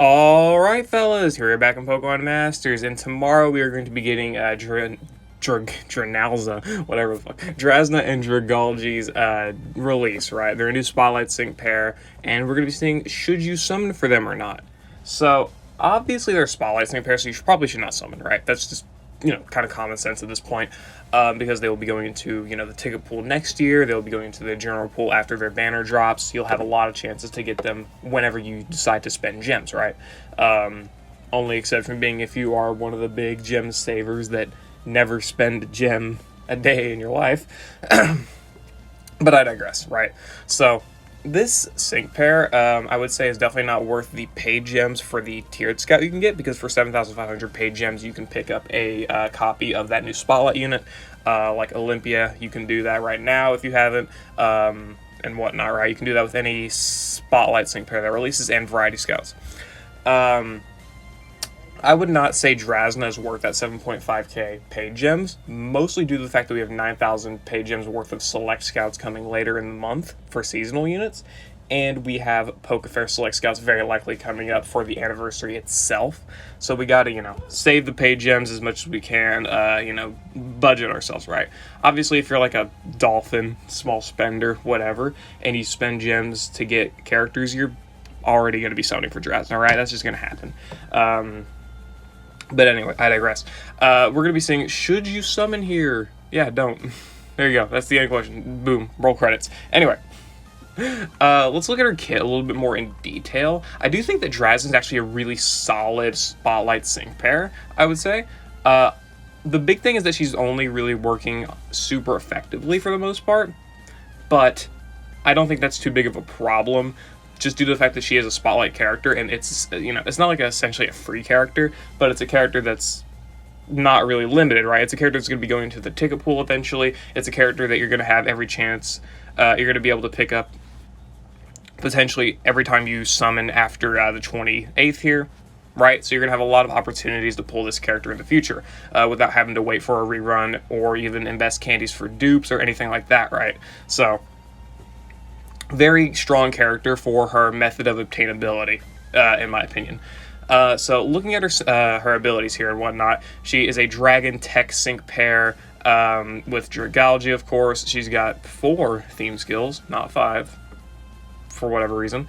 Alright, fellas, here we're back in Pokemon Masters, and tomorrow we are going to be getting Dranalza, whatever the fuck, Drasna and Dragalge's release, right? They're a new Spotlight Sync pair, and we're going to be seeing, should you summon for them or not? So, obviously they're a Spotlight Sync pair, so you probably should not summon, right? That's just, kind of common sense at this point, because they will be going into, the ticket pool next year. They'll be going into the general pool after their banner drops. You'll have a lot of chances to get them whenever you decide to spend gems, right? Only exception being if you are one of the big gem savers that never spend a gem a day in your life. But I digress, right? So, this sync pair, I would say, is definitely not worth the paid gems for the tiered scout you can get, because for 7,500 paid gems, you can pick up a copy of that new Spotlight unit. Like Olympia, you can do that right now if you haven't, and whatnot, right? You can do that with any Spotlight sync pair that releases and Variety Scouts. I would not say Drasna is worth that 7.5k paid gems, mostly due to the fact that we have 9,000 paid gems worth of Select Scouts coming later in the month for seasonal units, and we have Pokefair Select Scouts very likely coming up for the anniversary itself. So we gotta, save the paid gems as much as we can, budget ourselves, right? Obviously, if you're like a Dolphin, small spender, whatever, and you spend gems to get characters, you're already going to be summoning for Drasna, right? That's just going to happen. But anyway, I digress. We're going to be saying, should you summon here? Yeah, don't. There you go. That's the end question. Boom. Roll credits. Anyway, let's look at her kit a little bit more in detail. I do think that Drasna is actually a really solid Spotlight sync pair, I would say. The big thing is that she's only really working super effectively for the most part, but I don't think that's too big of a problem, just due to the fact that she is a Spotlight character, and it's, it's not like essentially a free character, but it's a character that's not really limited, right? It's a character that's going to be going to the ticket pool eventually. It's a character that you're going to have every chance, you're going to be able to pick up potentially every time you summon after the 28th here, right? So you're going to have a lot of opportunities to pull this character in the future without having to wait for a rerun or even invest candies for dupes or anything like that, right? So, very strong character for her method of obtainability, in my opinion. So looking at her abilities here and whatnot, she is a Dragon Tech Sync pair with Dragalge, of course. She's got 4 theme skills, not 5, for whatever reason.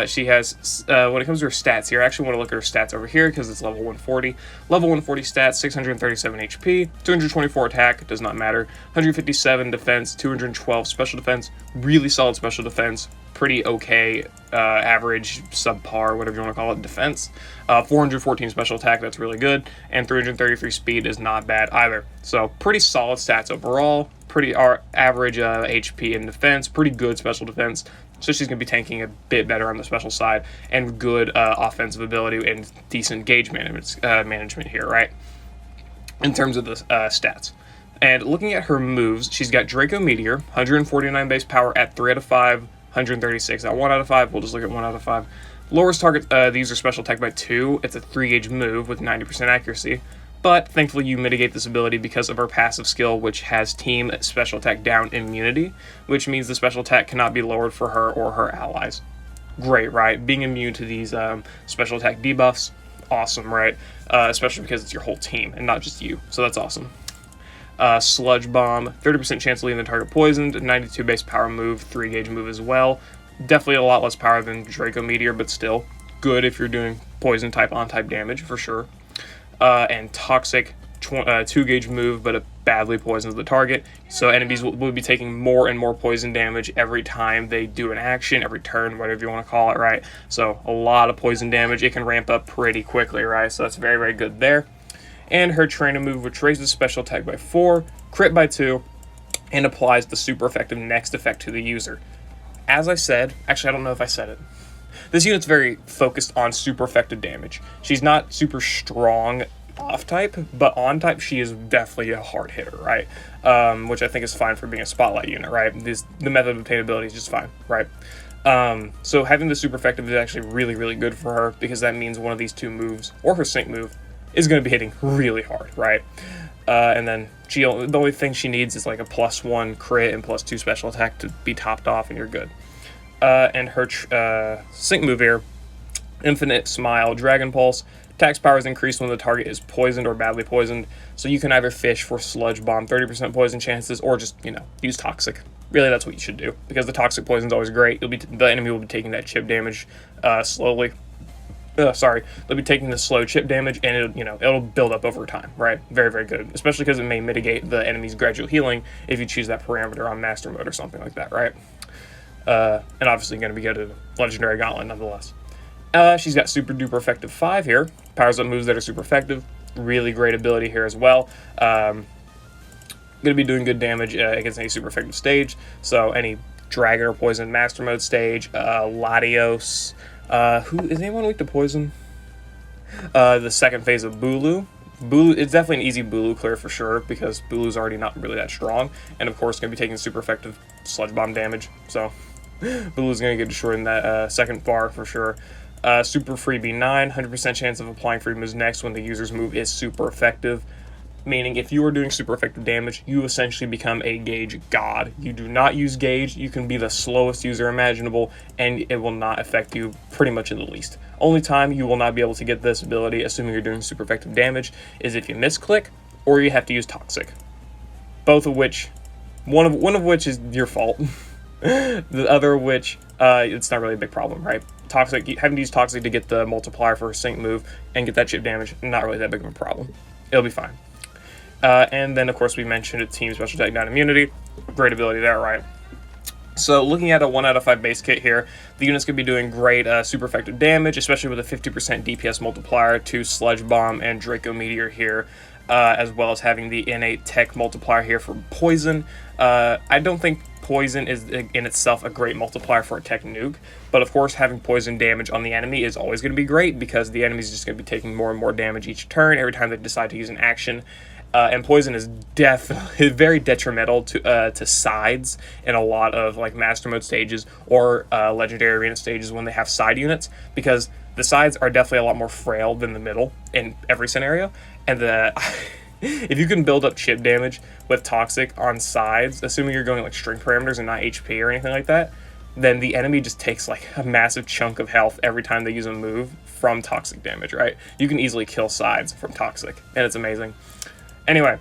She has, when it comes to her stats here, I actually want to look at her stats over here because it's level 140. Level 140 stats, 637 HP, 224 attack, does not matter, 157 defense, 212 special defense, really solid special defense, pretty okay, average, subpar, whatever you want to call it, defense. 414 special attack, that's really good, and 333 speed is not bad either. So pretty solid stats overall, pretty average HP and defense, pretty good special defense. So she's going to be tanking a bit better on the special side, and good offensive ability and decent gauge management here, right? In terms of the stats. And looking at her moves, she's got Draco Meteor, 149 base power at 3 out of 5, 136 at 1 out of 5. We'll just look at 1 out of 5. Lowers target the user special attack by 2. It's a 3-gauge move with 90% accuracy. But thankfully you mitigate this ability because of her passive skill, which has team special attack down immunity, which means the special attack cannot be lowered for her or her allies. Great, right? Being immune to these special attack debuffs, awesome, right? Especially because it's your whole team and not just you, so that's awesome. Sludge Bomb, 30% chance of leaving the target poisoned, 92 base power move, 3-gauge move as well. Definitely a lot less power than Draco Meteor, but still good if you're doing poison type on type damage for sure. And Toxic, 2-gauge move, but it badly poisons the target. So enemies will be taking more and more poison damage every time they do an action, every turn, whatever you want to call it, right? So a lot of poison damage. It can ramp up pretty quickly, right? So that's very, very good there. And her trainer move, which raises special attack by 4, crit by 2, and applies the super effective next effect to the user. As I said, actually I don't know if I said it, this unit's very focused on super effective damage. She's not super strong off type, but on type she is definitely a hard hitter, right? Which I think is fine for being a Spotlight unit, right? The method of obtainability is just fine, right? So having the super effective is actually really, really good for her, because that means one of these 2 moves, or her sync move, is going to be hitting really hard, right? And then the only thing she needs is like a +1 crit and +2 special attack to be topped off, and you're good. And her sync move here Infinite Smile, Dragon Pulse. Attack's power is increased when the target is poisoned or badly poisoned. So you can either fish for Sludge Bomb, 30% poison chances, or just, use Toxic. Really, that's what you should do, because the Toxic Poison's always great. The enemy will be taking that chip damage slowly. They'll be taking the slow chip damage, and it'll build up over time, right? Very, very good, especially because it may mitigate the enemy's gradual healing if you choose that parameter on Master Mode or something like that, right? And obviously going to be good at Legendary Gauntlet nonetheless. She's got Super Duper Effective 5 here. Powers up moves that are super effective. Really great ability here as well. Going to be doing good damage against any super effective stage. So any Dragon or Poison Master Mode stage. Latios. Who is anyone weak to Poison? The second phase of Bulu. It's definitely an easy Bulu clear for sure, because Bulu's already not really that strong. And of course, going to be taking super effective Sludge Bomb damage. So Bulu's going to get destroyed in that second bar for sure. Super Freebie 9, 100% chance of applying free moves next when the user's move is super effective. Meaning, if you are doing super effective damage, you essentially become a Gauge god. You do not use Gauge, you can be the slowest user imaginable, and it will not affect you pretty much in the least. Only time you will not be able to get this ability, assuming you're doing super effective damage, is if you misclick, or you have to use Toxic. Both of which, one of which is your fault. The other of which, it's not really a big problem, right? Toxic, having to use Toxic to get the multiplier for a sync move and get that chip damage, not really that big of a problem. It'll be fine. And then, of course, we mentioned a Team Special Attack 9 immunity. Great ability there, right? So, looking at a 1 out of 5 base kit here, the unit's going to be doing great super effective damage, especially with a 50% DPS multiplier to Sludge Bomb and Draco Meteor here, as well as having the innate tech multiplier here for Poison. I don't think Poison is in itself a great multiplier for a tech nuke, but of course having poison damage on the enemy is always going to be great, because the enemy is just going to be taking more and more damage each turn every time they decide to use an action. And poison is definitely very detrimental to sides in a lot of like Master Mode stages or Legendary Arena stages when they have side units, because the sides are definitely a lot more frail than the middle in every scenario, and if you can build up chip damage with Toxic on sides, assuming you're going like strength parameters and not HP or anything like that, then the enemy just takes like a massive chunk of health every time they use a move from Toxic damage, right? You can easily kill sides from Toxic, and it's amazing. Anyway,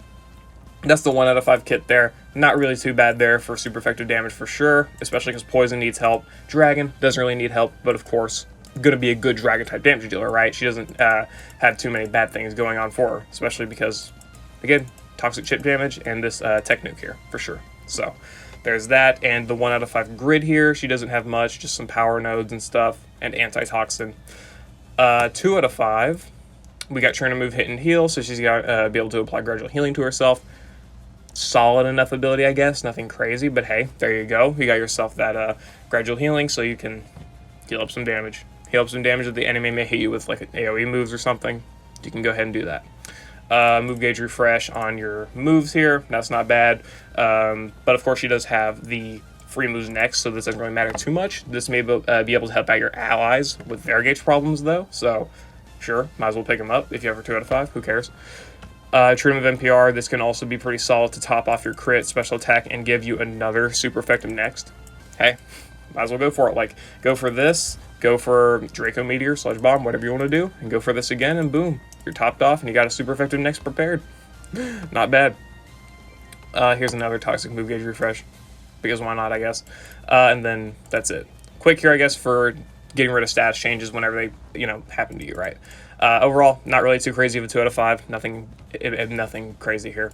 that's the 1 out of 5 kit there. Not really too bad there for super effective damage for sure, especially because Poison needs help. Dragon doesn't really need help, but of course, going to be a good Dragon type damage dealer, right? She doesn't have too many bad things going on for her, especially because, again, Toxic chip damage and this tech nuke here for sure. So there's that, and the 1 out of 5 grid here. She doesn't have much, just some power nodes and stuff, and antitoxin. 2 out of 5. We got Trainer Move, Hit, and Heal, so she's got to be able to apply gradual healing to herself. Solid enough ability, I guess. Nothing crazy, but hey, there you go. You got yourself that gradual healing, so you can heal up some damage. Heal up some damage that the enemy may hit you with, like AoE moves or something. You can go ahead and do that. Move gauge refresh on your moves here. That's not bad. But of course, she does have the free moves next, so this doesn't really matter too much. This may be able to help out your allies with their gauge problems, though, so sure, might as well pick them up if you have her 2 out of 5. Who cares? Treatment of NPR, this can also be pretty solid to top off your crit, special attack, and give you another super effective next. Hey, might as well go for it. Like, go for this, go for Draco Meteor, Sludge Bomb, whatever you want to do, and go for this again, and boom, you're topped off, and you got a super effective next prepared. Not bad. Here's another Toxic Move Gauge refresh, because why not, I guess. And then that's it. Quick here, I guess, for getting rid of status changes whenever they, happen to you, right? Overall, not really too crazy of a 2 out of 5. Nothing crazy here.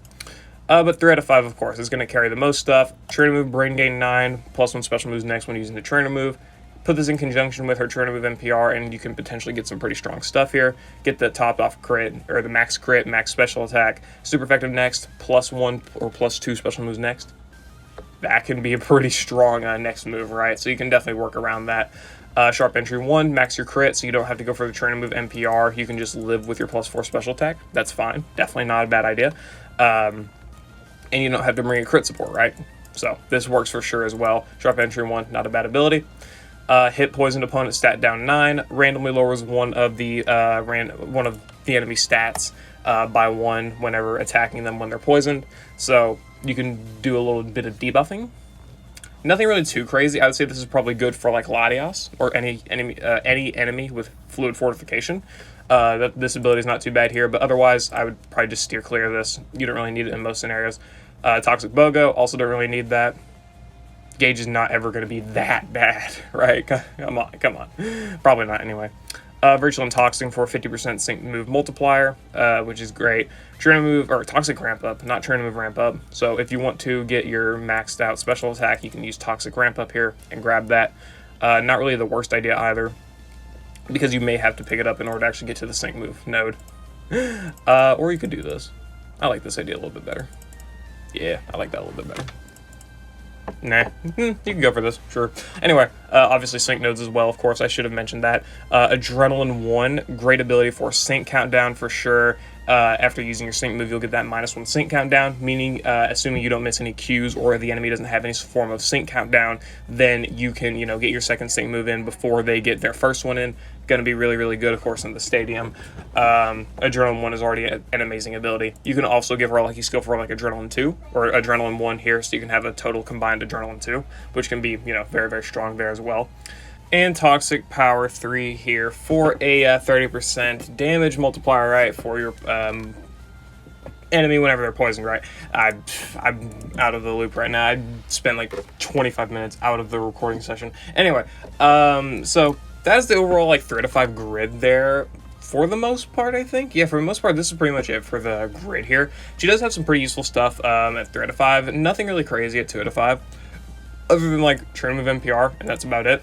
But 3 out of 5, of course, is going to carry the most stuff. Trainer Move, Brain Gain 9, +1 special moves next when using the Trainer Move. Put this in conjunction with her Trainer Move NPR, and you can potentially get some pretty strong stuff here. Get the topped off crit, or the max crit, max special attack, super effective next, +1 or +2 special moves next. That can be a pretty strong next move, right? So you can definitely work around that. Sharp Entry 1, max your crit, so you don't have to go for the Trainer Move NPR. You can just live with your +4 special attack. That's fine. Definitely not a bad idea. And you don't have to bring a crit support, right? So this works for sure as well. Sharp Entry 1, not a bad ability. Hit poisoned opponent stat down 9. Randomly lowers one of the enemy stats by 1 whenever attacking them when they're poisoned. So you can do a little bit of debuffing. Nothing really too crazy. I would say this is probably good for like Latias or any enemy with fluid fortification. This ability is not too bad here, but otherwise I would probably just steer clear of this. You don't really need it in most scenarios. Toxic Bogo, also don't really need that. Gauge is not ever going to be that bad, right? Come on. Probably not anyway. Virtual Intoxing for 50% sync move multiplier, which is great. Trainer move, or Toxic Ramp Up, not Trainer move Ramp Up. So if you want to get your maxed out special attack, you can use Toxic Ramp Up here and grab that. Not really the worst idea either, because you may have to pick it up in order to actually get to the sync move node. Or you could do this. I like this idea a little bit better. Yeah, I like that a little bit better. Nah, you can go for this, sure. Anyway, obviously sync nodes as well, of course, I should have mentioned that. Adrenaline 1, great ability for sync countdown for sure. After using your sync move, you'll get that -1 sync countdown, meaning assuming you don't miss any cues or the enemy doesn't have any form of sync countdown, then you can, get your second sync move in before they get their first one in. Going to be really, really good, of course, in the stadium. Adrenaline 1 is already an amazing ability. You can also give her a lucky skill for like Adrenaline 2 or Adrenaline 1 here, so you can have a total combined Adrenaline 2, which can be, very, very strong there as well. And Toxic Power 3 here for a 30% damage multiplier, right, for your enemy whenever they're poisoned, right? I'm out of the loop right now. I spent like 25 minutes out of the recording session. Anyway, so that's the overall like 3 out of 5 grid there. For the most part, I think. Yeah, for the most part, this is pretty much it for the grid here. She does have some pretty useful stuff at 3 out of 5. Nothing really crazy at 2 out of 5. Other than like Trainer Move NPR, and that's about it.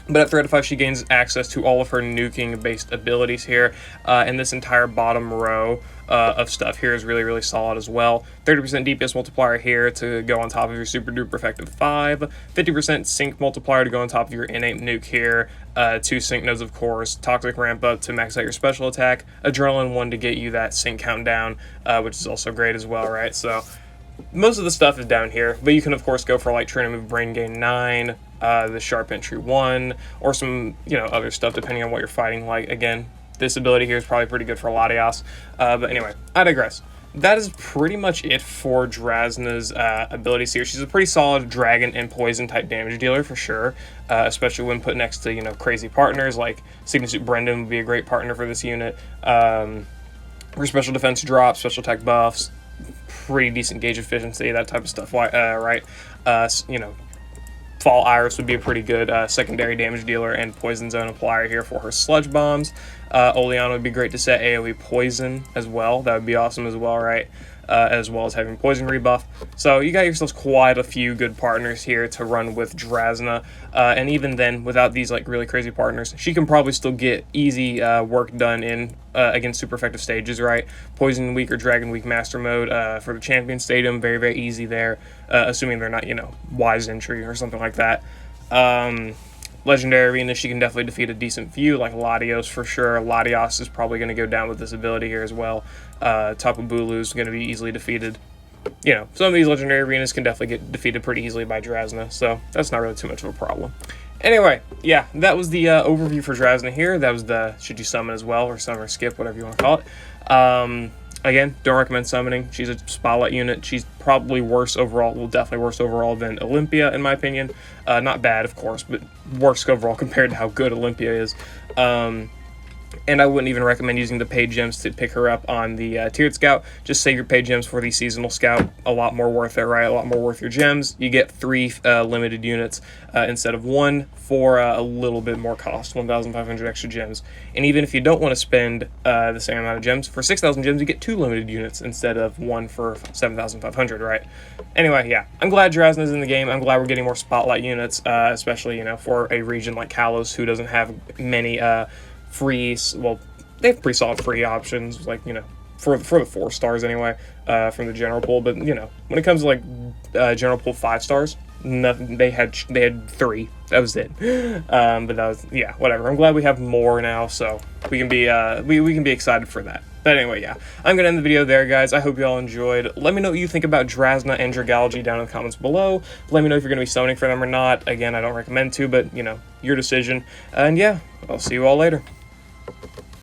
But at 3 out of 5, she gains access to all of her nuking-based abilities here, and this entire bottom row of stuff here is really, really solid as well. 30% DPS multiplier here to go on top of your Super Duper Effective 5, 50% Sync multiplier to go on top of your innate nuke here, 2 Sync nodes, of course, Toxic Ramp Up to max out your special attack, Adrenaline 1 to get you that Sync countdown, which is also great as well, right? So most of the stuff is down here, but you can, of course, go for like Trainer Move Brain Gain 9, the Sharp Entry 1, or some, other stuff depending on what you're fighting. Like, again, this ability here is probably pretty good for Latias. But anyway, I digress. That is pretty much it for Drasna's abilities here. She's a pretty solid dragon and poison type damage dealer for sure, especially when put next to, crazy partners like Sigma Suit Brendan would be a great partner for this unit. For special defense drops, special attack buffs, pretty decent gauge efficiency, that type of stuff, right? Fall Iris would be a pretty good secondary damage dealer and poison zone applier here for her sludge bombs. Oleana would be great to set AoE poison as well. That would be awesome as well, right? As well as having poison rebuff. So you got yourselves quite a few good partners here to run with Drasna. And even then, without these like really crazy partners, she can probably still get easy work done in against super effective stages, right? Poison Week or Dragon Week Master Mode for the Champion Stadium, very, very easy there, assuming they're not, Wise Entry or something like that. Legendary Arena, she can definitely defeat a decent few, like Latios for sure. Latios is probably going to go down with this ability here as well. Tapu Bulu is going to be easily defeated. Some of these Legendary Arenas can definitely get defeated pretty easily by Drasna, so that's not really too much of a problem. Anyway, yeah, that was the overview for Drasna here. That was the should you summon as well, or summon or skip, whatever you want to call it. Again, don't recommend summoning. She's a spotlight unit. She's probably worse overall, well, definitely worse overall than Olympia, in my opinion. Not bad, of course, but worse overall compared to how good Olympia is. And I wouldn't even recommend using the paid gems to pick her up on the tiered scout. Just save your paid gems for the seasonal scout. A lot more worth it, right? A lot more worth your gems. You get 3 limited units instead of 1 for a little bit more cost, 1,500 extra gems. And even if you don't want to spend the same amount of gems, for 6,000 gems, you get 2 limited units instead of 1 for 7,500, right? Anyway, yeah, I'm glad Drasna's in the game. I'm glad we're getting more spotlight units, especially, for a region like Kalos who doesn't have many free, well, they have pretty solid free options, like, for the 4 stars anyway, from the general pool. But, when it comes to, like, general pool 5 stars, nothing, they had 3. That was it. But that was, yeah, whatever. I'm glad we have more now, so we can be, we can be excited for that. But anyway, yeah, I'm going to end the video there, guys. I hope you all enjoyed. Let me know what you think about Drasna and Dragalge down in the comments below. Let me know if you're going to be summoning for them or not. Again, I don't recommend to, but, your decision. And yeah, I'll see you all later.